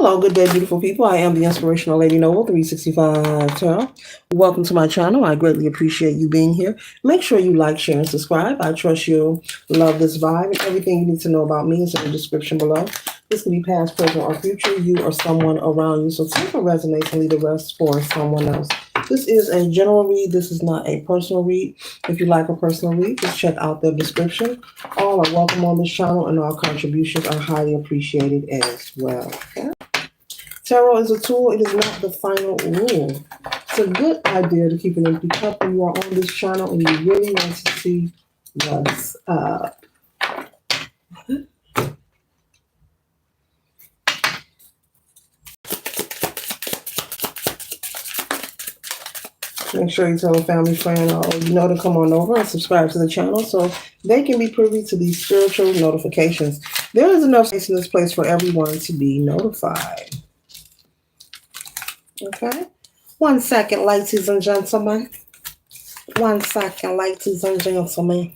Hello, good day, beautiful people. I am the Inspirational Lady Noble 365 Tarot. Welcome to my channel. I greatly appreciate you being here. Make sure you like, share, and subscribe. I trust you'll love this vibe, and everything you need to know about me is in the description below. This can be past, present, or future, you or someone around you. So take what resonates and leave the rest for someone else. This is a general read. This is not a personal read. If you like a personal read, just check out the description. All are welcome on this channel, and all contributions are highly appreciated as well. Okay? Tarot is a tool. It is not the final rule. It's a good idea to keep an empty cup when you are on this channel and you really want to see what's up. Make sure you tell a family friend or you know to come on over and subscribe to the channel so they can be privy to these spiritual notifications. There is enough space in this place for everyone to be notified. Okay? 1 second, ladies and gentlemen. 1 second, ladies and gentlemen.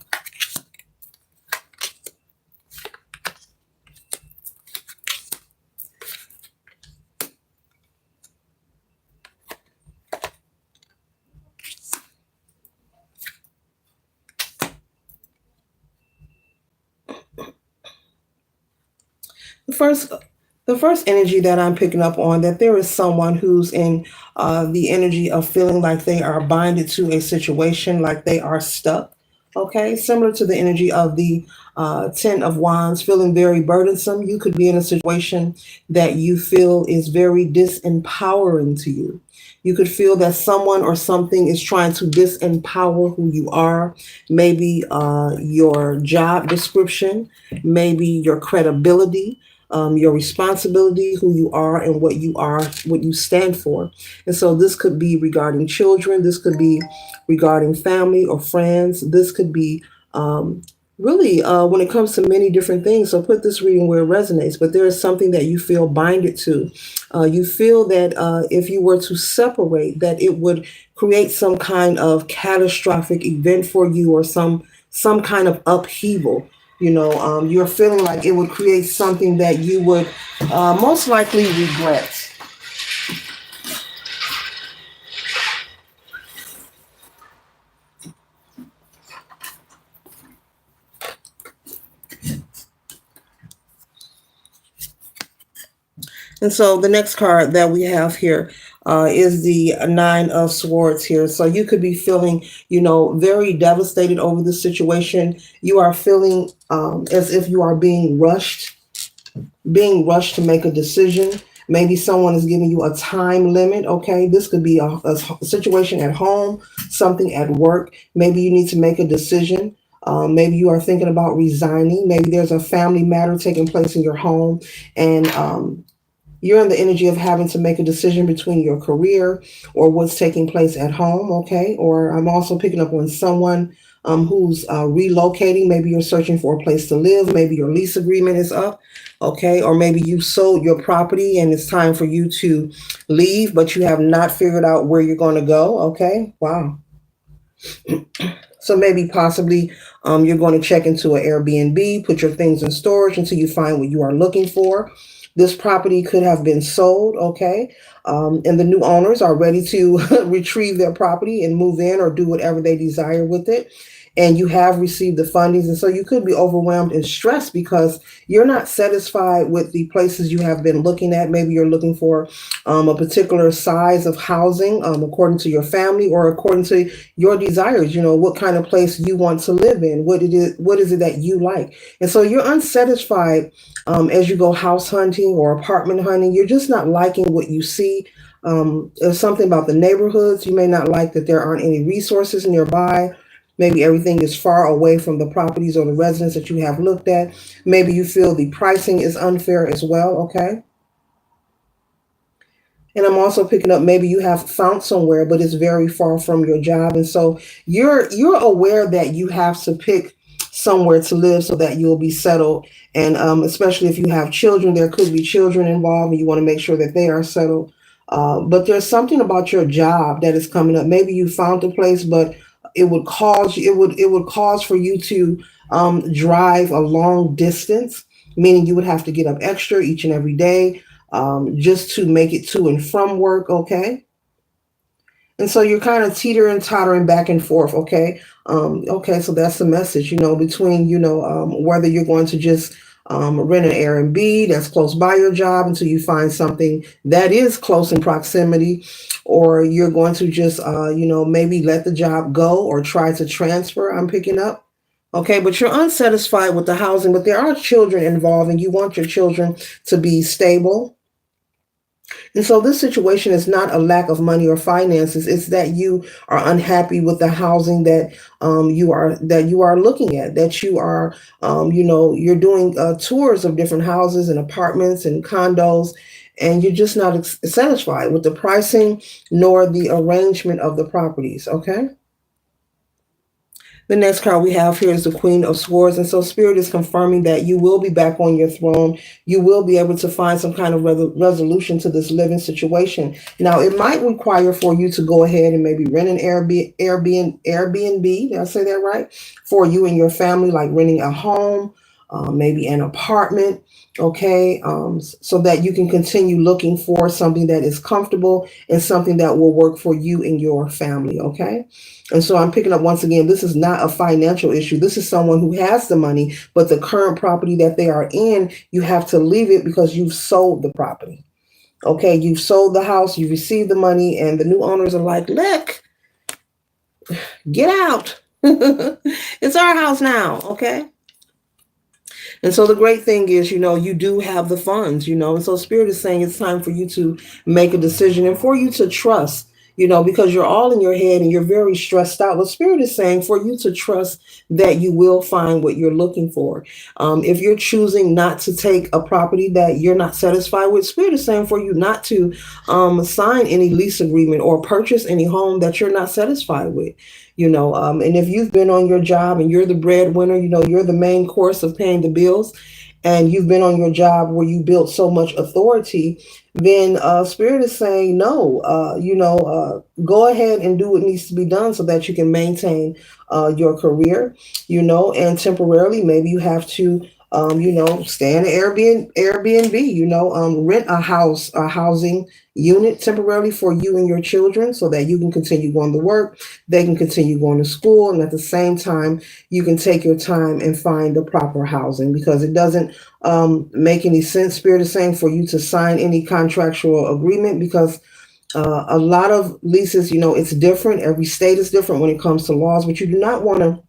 The first energy that I'm picking up on, that there is someone who's in the energy of feeling like they are binded to a situation, like they are stuck. Okay, similar to the energy of the Ten of Wands, feeling very burdensome. You could be in a situation that you feel is very disempowering to you. You could feel that someone or something is trying to disempower who you are. Maybe your job description, maybe your credibility, your responsibility, who you are and what you are, what you stand for. And so this could be regarding children. This could be regarding family or friends. This could be really when it comes to many different things. So put this reading where it resonates. But there is something that you feel binded to. You feel that if you were to separate, that it would create some kind of catastrophic event for you or some kind of upheaval. You know, you're feeling like it would create something that you would most likely regret. And so the next card that we have here is the Nine of Swords here. So you could be feeling, you know, very devastated over this situation. You are feeling as if you are being rushed to make a decision. Maybe someone is giving you a time limit. Okay, this could be a situation at home, something at work. Maybe you need to make a decision. Maybe you are thinking about resigning. Maybe there's a family matter taking place in your home, and you're in the energy of having to make a decision between your career or what's taking place at home, okay? Or I'm also picking up on someone who's relocating. Maybe you're searching for a place to live. Maybe your lease agreement is up, okay? Or maybe you sold your property and it's time for you to leave, but you have not figured out where you're going to go, okay? Wow. So maybe possibly you're going to check into an Airbnb, put your things in storage until you find what you are looking for. This property could have been sold, okay? And the new owners are ready to retrieve their property and move in or do whatever they desire with it. And you have received the fundings. And so you could be overwhelmed and stressed because you're not satisfied with the places you have been looking at. Maybe you're looking for a particular size of housing according to your family or according to your desires. You know, what kind of place you want to live in. What is it that you like? And so you're unsatisfied as you go house hunting or apartment hunting. You're just not liking what you see. There's something about the neighborhoods. You may not like that there aren't any resources nearby. Maybe everything is far away from the properties or the residents that you have looked at. Maybe you feel the pricing is unfair as well, okay? And I'm also picking up maybe you have found somewhere, but it's very far from your job. And so you're aware that you have to pick somewhere to live so that you'll be settled. And especially if you have children, there could be children involved and you want to make sure that they are settled. But there's something about your job that is coming up. Maybe you found a place, but it would cause for you to drive a long distance, meaning you would have to get up extra each and every day. just to make it to and from work, okay? And so you're kind of teetering, tottering back and forth, okay? Okay, so that's the message, between, whether you're going to just rent an Airbnb that's close by your job until you find something that is close in proximity, or you're going to just, maybe let the job go or try to transfer. I'm picking up. Okay, but you're unsatisfied with the housing, but there are children involved, and you want your children to be stable. And so this situation is not a lack of money or finances. It's that you are unhappy with the housing that you are looking at. That you are, you're doing tours of different houses and apartments and condos, and you're just not satisfied with the pricing nor the arrangement of the properties. Okay. The next card we have here is the Queen of Swords. And so Spirit is confirming that you will be back on your throne. You will be able to find some kind of resolution to this living situation. Now, it might require for you to go ahead and maybe rent an Airbnb. Did I say that right? For you and your family, like renting a home, maybe an apartment. Okay, so that you can continue looking for something that is comfortable and something that will work for you and your family. Okay. And so I'm picking up once again, this is not a financial issue. This is someone who has the money, but the current property that they are in, you have to leave it because you've sold the property. Okay, you've sold the house, you received the money, and the new owners are like, look, get out. It's our house now. Okay. And so the great thing is, you do have the funds, and so Spirit is saying it's time for you to make a decision and for you to trust, because you're all in your head and you're very stressed out. What Spirit is saying for you to trust that you will find what you're looking for. If you're choosing not to take a property that you're not satisfied with, Spirit is saying for you not to sign any lease agreement or purchase any home that you're not satisfied with. And if you've been on your job and you're the breadwinner, you're the main course of paying the bills, and you've been on your job where you built so much authority, then Spirit is saying no. Go ahead and do what needs to be done so that you can maintain your career. And temporarily, maybe you have to. Stay in an Airbnb, rent a housing unit temporarily for you and your children so that you can continue going to work, they can continue going to school, and at the same time, you can take your time and find the proper housing, because it doesn't make any sense, Spirit is saying, for you to sign any contractual agreement, because a lot of leases, it's different. Every state is different when it comes to laws, but you do not want to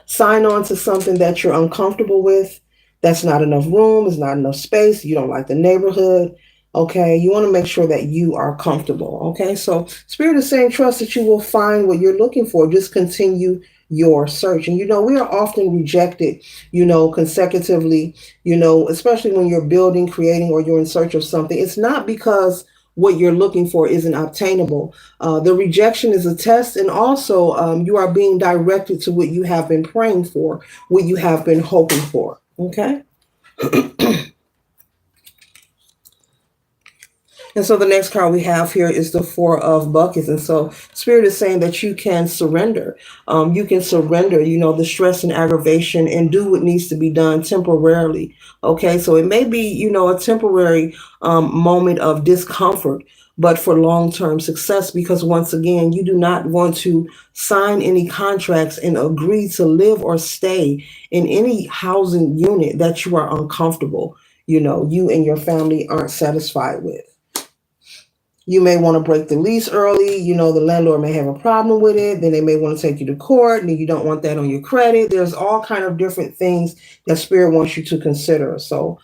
sign on to something that you're uncomfortable with. That's not enough room, it's not enough space, you don't like the neighborhood. Okay, you want to make sure that you are comfortable. Okay, so Spirit is saying trust that you will find what you're looking for. Just continue your search. And we are often rejected, consecutively, especially when you're building, creating, or you're in search of something. It's not because what you're looking for isn't obtainable. The rejection is a test, and also you are being directed to what you have been praying for, what you have been hoping for. Okay. And so the next card we have here is the Four of Buckets. And so Spirit is saying that you can surrender. You can surrender, the stress and aggravation, and do what needs to be done temporarily. Okay, so it may be, a temporary moment of discomfort, but for long-term success, because once again, you do not want to sign any contracts and agree to live or stay in any housing unit that you are uncomfortable, you and your family aren't satisfied with. You may want to break the lease early. The landlord may have a problem with it. Then they may want to take you to court, and you don't want that on your credit. There's all kind of different things that Spirit wants you to consider. So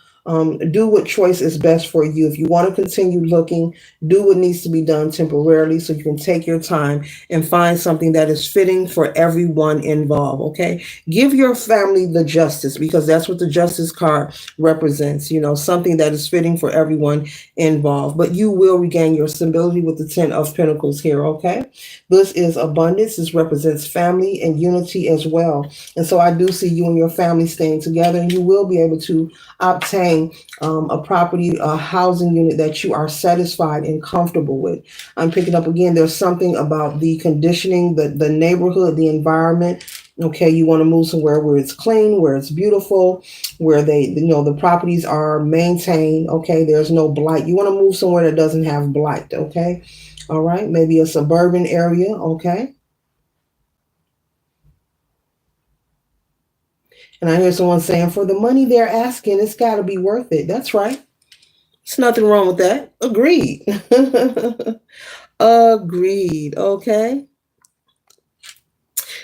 do what choice is best for you. If you want to continue looking, do what needs to be done temporarily so you can take your time and find something that is fitting for everyone involved. Okay. Give your family the justice, because that's what the justice card represents, something that is fitting for everyone involved. But you will regain your stability with the 10 of Pentacles here. Okay. This is abundance. This represents family and unity as well. And so I do see you and your family staying together, and you will be able to obtain a property, a housing unit that you are satisfied and comfortable with. I'm picking up again, there's something about the conditioning, the neighborhood, the environment, Okay, you want to move somewhere where it's clean, where it's beautiful, where the properties are maintained. Okay, there's no blight. You want to move somewhere that doesn't have blight. Okay, all right, maybe a suburban area. Okay, and I hear someone saying, for the money they're asking, it's got to be worth it. That's right. There's nothing wrong with that. Agreed. Agreed. Okay.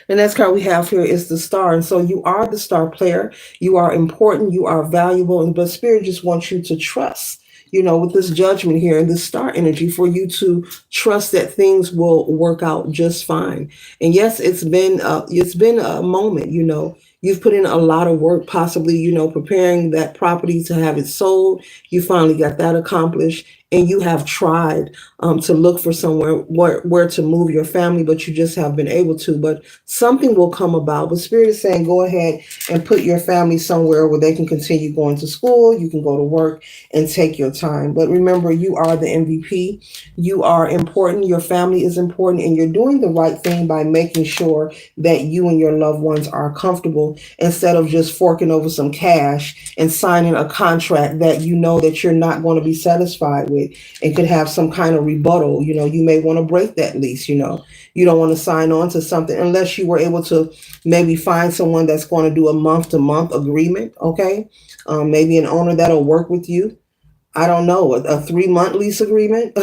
The next card we have here is the star. And so you are the star player. You are important. You are valuable. And but Spirit just wants you to trust, with this judgment here and this star energy for you to trust that things will work out just fine. And yes, it's been a moment, You've put in a lot of work, possibly, preparing that property to have it sold. You finally got that accomplished, and you have tried to look for somewhere where to move your family, but you just have been able to. But something will come about. But Spirit is saying, go ahead and put your family somewhere where they can continue going to school. You can go to work and take your time. But remember, you are the MVP. You are important. Your family is important, and you're doing the right thing by making sure that you and your loved ones are comfortable instead of just forking over some cash and signing a contract that you know that you're not going to be satisfied with and could have some kind of rebuttal. You may want to break that lease. You don't want to sign on to something unless you were able to maybe find someone that's going to do a month to month agreement. Okay. Maybe an owner that'll work with you. I don't know, a 3 month lease agreement.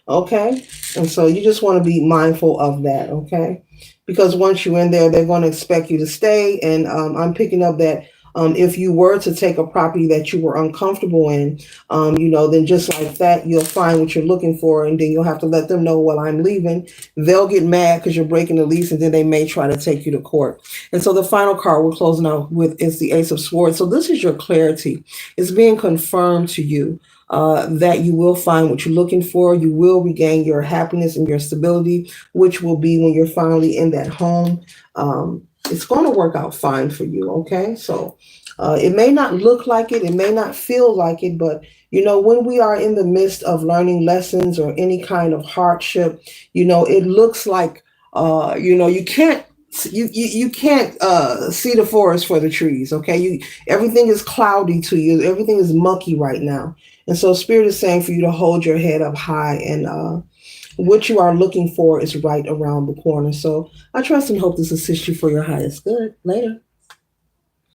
Okay. And so you just want to be mindful of that. Okay. Because once you're in there, they're going to expect you to stay. And I'm picking up that if you were to take a property that you were uncomfortable in, then just like that, you'll find what you're looking for. And then you'll have to let them know, well, I'm leaving. They'll get mad because you're breaking the lease, and then they may try to take you to court. And so the final card we're closing out with is the Ace of Swords. So this is your clarity. It's being confirmed to you that you will find what you're looking for. You will regain your happiness and your stability, which will be when you're finally in that home. It's going to work out fine for you. Okay. So it may not look like it, it may not feel like it, but when we are in the midst of learning lessons or any kind of hardship, it looks like, you can't you can't see the forest for the trees. Okay, everything is cloudy to you. Everything is mucky right now, and so Spirit is saying for you to hold your head up high, and what you are looking for is right around the corner. So I trust and hope this assists you for your highest good. Later.